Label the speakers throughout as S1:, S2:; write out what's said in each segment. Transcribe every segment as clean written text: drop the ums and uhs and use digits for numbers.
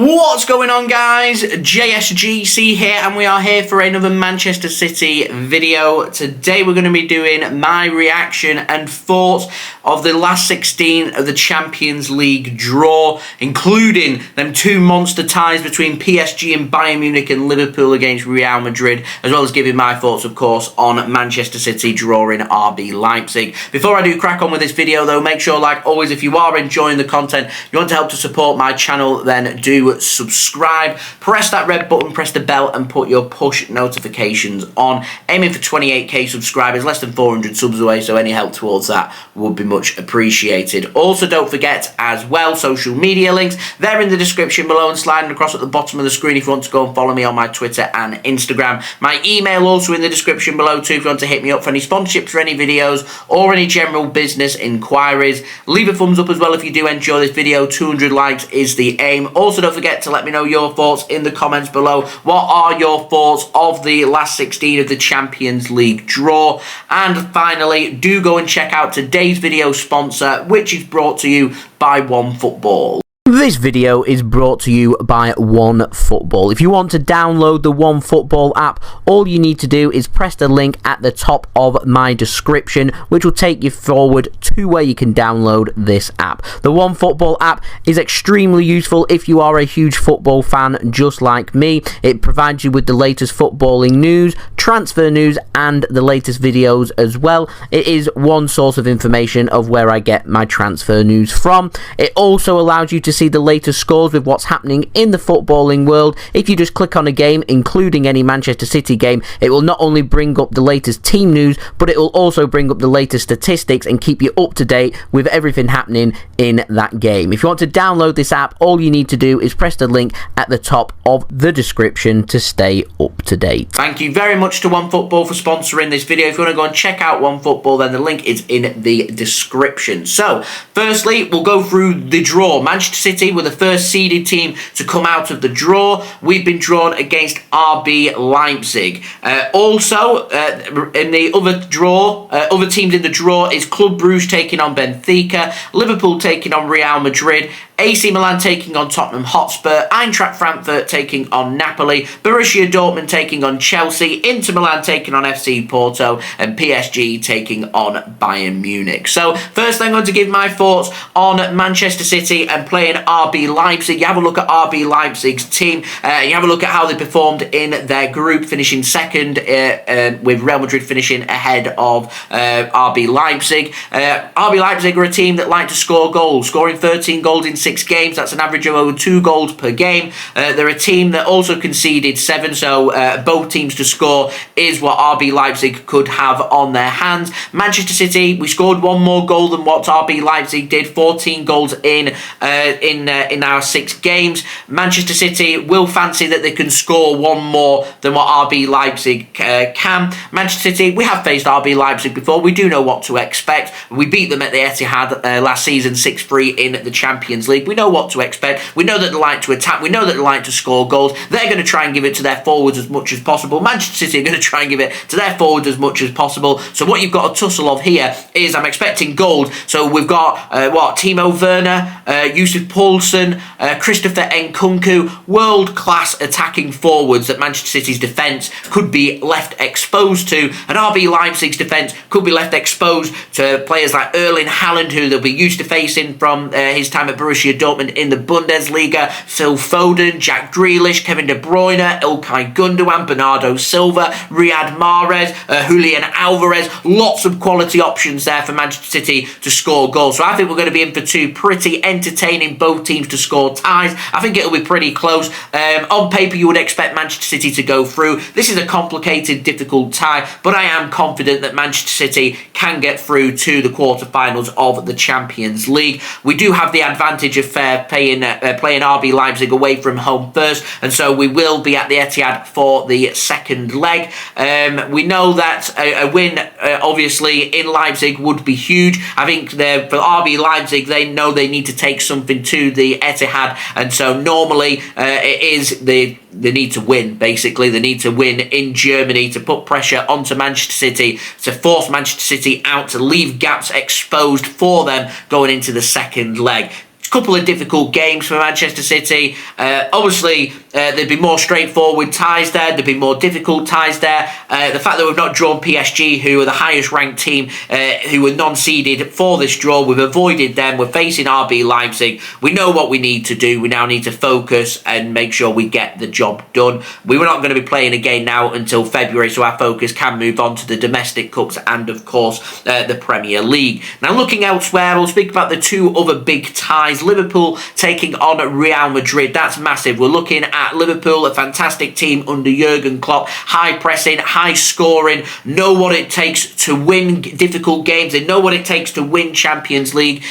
S1: What's going on, guys? JSGC here, and we are here for another Manchester City video. Today we're going to be doing my reaction and thoughts of the last 16 of the Champions League draw, including them two monster ties between PSG and Bayern Munich and Liverpool against Real Madrid, as well as giving my thoughts, of course, on Manchester City drawing RB Leipzig. Before I do crack on with this video, though, make sure, like always, if you are enjoying the content, you want to help to support my channel, then do subscribe, press that red button, press the bell, and put your push notifications on. Aiming for 28k subscribers, less than 400 subs away, so any help towards that would be much appreciated. Also, don't forget as well, social media links, they're in the description below and sliding across at the bottom of the screen if you want to go and follow me on my Twitter and Instagram. My email also in the description below too if you want to hit me up for any sponsorships for any videos or any general business inquiries. Leave a thumbs up as well if you do enjoy this video. 200 likes is the aim. Also, don't forget to let me know your thoughts in the comments below. What are your thoughts of the last 16 of the Champions League draw? And finally, do go and check out today's video sponsor, which is brought to you by OneFootball. This video is brought to you by OneFootball. If you want to download the OneFootball app, all you need to do is press the link at the top of my description, which will take you forward to where you can download this app. The OneFootball app is extremely useful if you are a huge football fan just like me. It provides you with the latest footballing news, transfer news, and the latest videos as well. It is one source of information of where I get my transfer news from. It also allows you to see the latest scores with what's happening in the footballing world. If you just click on a game, including any Manchester City game, it will not only bring up the latest team news, but it will also bring up the latest statistics and keep you up to date with everything happening in that game. If you want to download this app, all you need to do is press the link at the top of the description to stay up to date. Thank you very much to OneFootball for sponsoring this video. If you want to go and check out OneFootball, then the link is in the description. So, firstly, we'll go through the draw. Manchester City were the first seeded team to come out of the draw. We've been drawn against RB Leipzig. Also, in the other draw, other teams in the draw is Club Brugge taking on Benfica, Liverpool taking on Real Madrid, AC Milan taking on Tottenham Hotspur, Eintracht Frankfurt taking on Napoli, Borussia Dortmund taking on Chelsea, Inter Milan taking on FC Porto, and PSG taking on Bayern Munich. So, first I'm going to give my thoughts on Manchester City and playing RB Leipzig. You have a look at RB Leipzig's team. You have a look at how they performed in their group, finishing second with Real Madrid finishing ahead of RB Leipzig. RB Leipzig are a team that like to score goals, scoring 13 goals in 6 games. That's an average of over 2 goals per game. They're a team that also conceded 7, so both teams to score is what RB Leipzig could have on their hands. Manchester City, we scored 1 more goal than what RB Leipzig did, 14 goals in our 6 games. Manchester City will fancy that they can score 1 more than what RB Leipzig can. Manchester City, we have faced RB Leipzig before. We do know what to expect. We beat them at the Etihad last season 6-3 in the Champions League. We know what to expect. We know that they like to attack. We know that they like to score goals. They're going to try and give it to their forwards as much as possible. Manchester City are going to try and give it to their forwards as much as possible. So what you've got a tussle of here is I'm expecting goals. So we've got Timo Werner, Yusuf Poulsen, Christopher Nkunku, world-class attacking forwards that Manchester City's defence could be left exposed to, and RB Leipzig's defence could be left exposed to players like Erling Haaland, who they'll be used to facing from his time at Borussia Dortmund in the Bundesliga, Phil Foden, Jack Grealish, Kevin De Bruyne, Ilkay Gundogan, Bernardo Silva, Riyad Mahrez, Julian Alvarez. Lots of quality options there for Manchester City to score goals. So I think we're going to be in for 2 pretty entertaining both teams to score ties. I think it'll be pretty close. On paper, you would expect Manchester City to go through. This is a complicated, difficult tie, but I am confident that Manchester City can get through to the quarterfinals of the Champions League. We do have the advantage of playing RB Leipzig away from home first, and so we will be at the Etihad for the second leg. We know that a win, obviously, in Leipzig would be huge. I think for RB Leipzig, they know they need to take something to the Etihad, and so normally it is they need to win, basically. They need to win in Germany to put pressure onto Manchester City, to force Manchester City out, to leave gaps exposed for them going into the second leg. couple of difficult games for Manchester City. Obviously, there'd be more straightforward ties there. There'd be more difficult ties there. The fact that we've not drawn PSG, who are the highest ranked team, who were non-seeded for this draw, we've avoided them. We're facing RB Leipzig. We know what we need to do. We now need to focus and make sure we get the job done. We were not going to be playing again now until February, so our focus can move on to the domestic cups and, of course, the Premier League. Now, looking elsewhere, we'll speak about the two other big ties. Liverpool taking on Real Madrid. That's massive. We're looking at Liverpool, a fantastic team under Jurgen Klopp. High pressing, high scoring, know what it takes to win difficult games. They know what it takes to win Champions Leagues,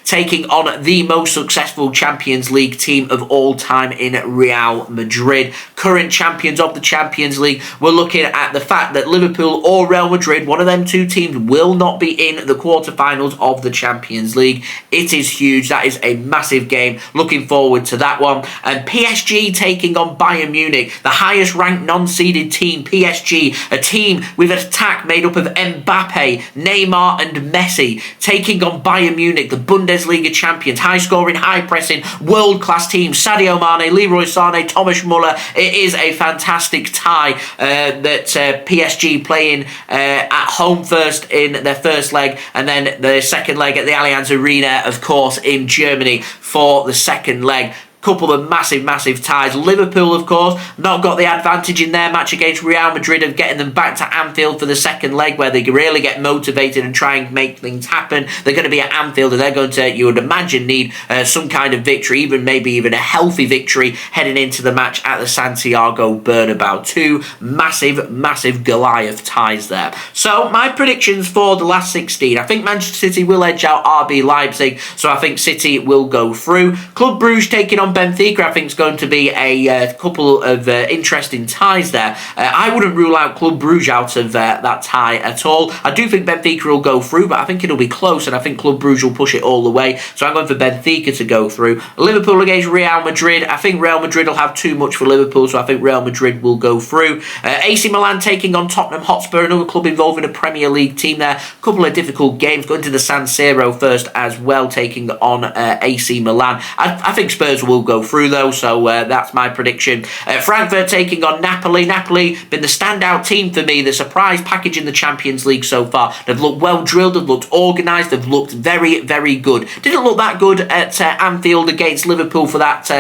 S1: taking on the most successful Champions League team of all time in Real Madrid. Current champions of the Champions League. We're looking at the fact that Liverpool or Real Madrid, one of them two teams, will not be in the quarterfinals of the Champions League. It is huge. That is a massive game. Looking forward to that one. And PSG taking on Bayern Munich, the highest ranked non-seeded team. PSG, a team with an attack made up of Mbappe, Neymar and Messi, taking on Bayern Munich, the Bundesliga champions. High scoring, high pressing, world-class team. Sadio Mane, Leroy Sané, Thomas Muller. It is a fantastic tie that PSG playing at home first in their first leg, and then the second leg at the Allianz Arena, of course, in Germany for the second leg. Couple of massive ties. Liverpool, of course, not got the advantage in their match against Real Madrid of getting them back to Anfield for the second leg, where they really get motivated and try and make things happen. They're going to be at Anfield, and they're going to, you would imagine, need some kind of victory, maybe even a healthy victory heading into the match at the Santiago Bernabeu. Two massive Goliath ties there. So my predictions for the last 16. I think Manchester City will edge out RB Leipzig, so I think City will go through. Club Brugge taking on Benfica, I think, is going to be a couple of interesting ties there. I wouldn't rule out Club Brugge out of that tie at all. I do think Benfica will go through, but I think it'll be close, and I think Club Brugge will push it all the way. So I'm going for Benfica to go through. Liverpool against Real Madrid. I think Real Madrid will have too much for Liverpool, so I think Real Madrid will go through. AC Milan taking on Tottenham Hotspur, another club involving a Premier League team there. Couple of difficult games. Going to the San Siro first as well, taking on AC Milan. I think Spurs will go through though, so that's my prediction. Frankfurt taking on Napoli. Napoli been the standout team for me, the surprise package in the Champions League so far. They've looked well drilled, they've looked organised, they've looked very good. Didn't look that good at Anfield against Liverpool for that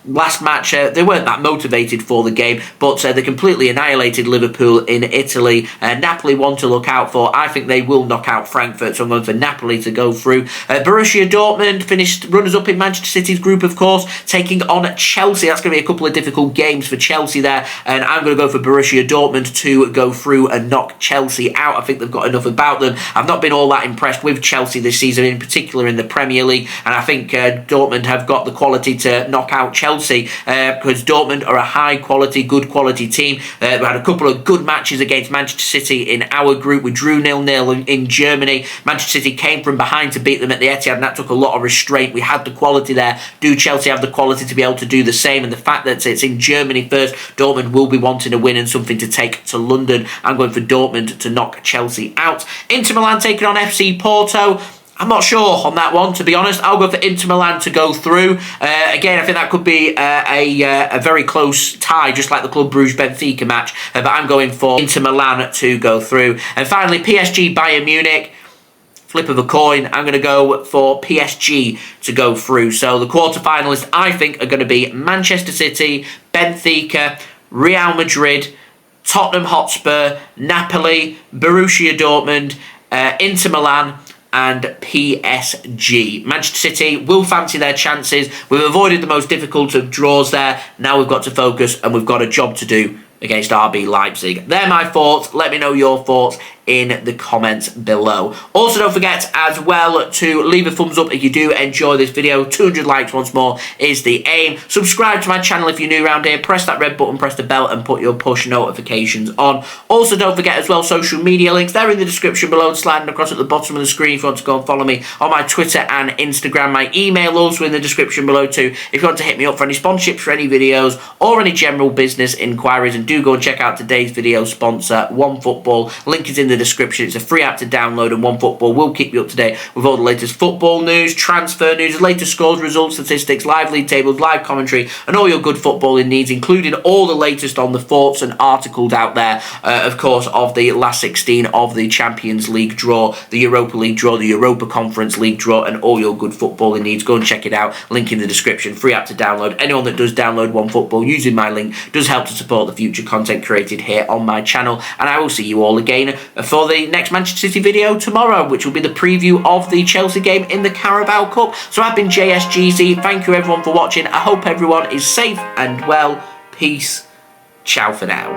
S1: last match. They weren't that motivated for the game, but they completely annihilated Liverpool in Italy. Napoli one to look out for. I think they will knock out Frankfurt, so I'm going for Napoli to go through. Borussia Dortmund finished runners-up in Manchester City's group, of course, taking on Chelsea. That's going to be a couple of difficult games for Chelsea there, and I'm going to go for Borussia Dortmund to go through and knock Chelsea out. I think they've got enough about them. I've not been all that impressed with Chelsea this season, in particular in the Premier League, and I think Dortmund have got the quality to knock out Chelsea, because Dortmund are a high-quality, good-quality team. We had a couple of good matches against Manchester City in our group. We drew 0-0 in Germany. Manchester City came from behind to beat them at the Etihad, and that took a lot of restraint. We had the quality there. Do Chelsea have the quality to be able to do the same? And the fact that it's in Germany first, Dortmund will be wanting a win and something to take to London. I'm going for Dortmund to knock Chelsea out. Inter Milan taking on FC Porto. I'm not sure on that one, to be honest. I'll go for Inter Milan to go through. Again, I think that could be a very close tie, just like the Club Brugge-Benfica match. But I'm going for Inter Milan to go through. And finally, PSG Bayern Munich. Flip of a coin, I'm going to go for PSG to go through. So the quarterfinalists, I think, are going to be Manchester City, Benfica, Real Madrid, Tottenham Hotspur, Napoli, Borussia Dortmund, Inter Milan, and PSG. Manchester City will fancy their chances. We've avoided the most difficult of draws there. Now we've got to focus, and we've got a job to do against RB Leipzig. They're my thoughts. Let me know your thoughts in the comments below. Also, don't forget as well to leave a thumbs up if you do enjoy this video. 200 likes once more is the aim. Subscribe to my channel if you're new around here. Press that red button, press the bell, and put your push notifications on. Also, don't forget as well, social media links. They're in the description below, sliding across at the bottom of the screen if you want to go and follow me on my Twitter and Instagram. My email also in the description below too, if you want to hit me up for any sponsorships for any videos or any general business inquiries. And do go and check out today's video sponsor, OneFootball. Link is in the description. It's a free app to download, and OneFootball will keep you up to date with all the latest football news, transfer news, latest scores, results, statistics, live league tables, live commentary, and all your good footballing needs, including all the latest on the thoughts and articles out there, of course, of the last 16 of the Champions League draw, the Europa League draw, the Europa Conference League draw, and all your good footballing needs. Go and check it out. Link in the description. Free app to download. Anyone that does download OneFootball using my link does help to support the future content created here on my channel. And I will see you all again for the next Manchester City video tomorrow, which will be the preview of the Chelsea game in the Carabao Cup. So I've been JSGC. Thank you everyone for watching. I hope everyone is safe and well. Peace. Ciao for now.